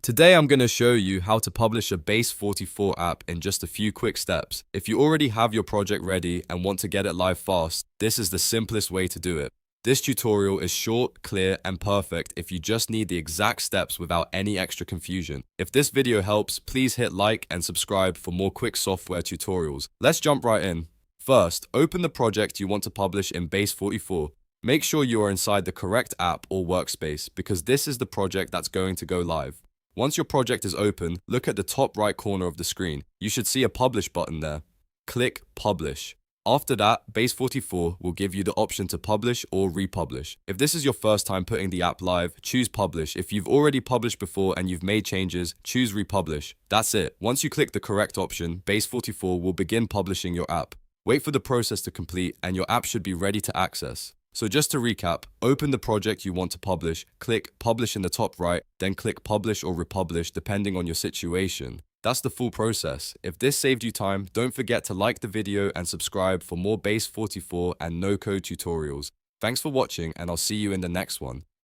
Today I'm going to show you how to publish a Base44 app in just a few quick steps. If you already have your project ready and want to get it live fast, this is the simplest way to do it. This tutorial is short, clear, and perfect if you just need the exact steps without any extra confusion. If this video helps, please hit like and subscribe for more quick software tutorials. Let's jump right in. First, open the project you want to publish in Base44. Make sure you are inside the correct app or workspace because this is the project that's going to go live. Once your project is open, look at the top right corner of the screen. You should see a Publish button there. Click Publish. After that, Base44 will give you the option to publish or republish. If this is your first time putting the app live, choose Publish. If you've already published before and you've made changes, choose Republish. That's it. Once you click the correct option, Base44 will begin publishing your app. Wait for the process to complete and your app should be ready to access. So just to recap, open the project you want to publish, click Publish in the top right, then click Publish or Republish depending on your situation. That's the full process. If this saved you time, don't forget to like the video and subscribe for more Base44 and no-code tutorials. Thanks for watching and I'll see you in the next one.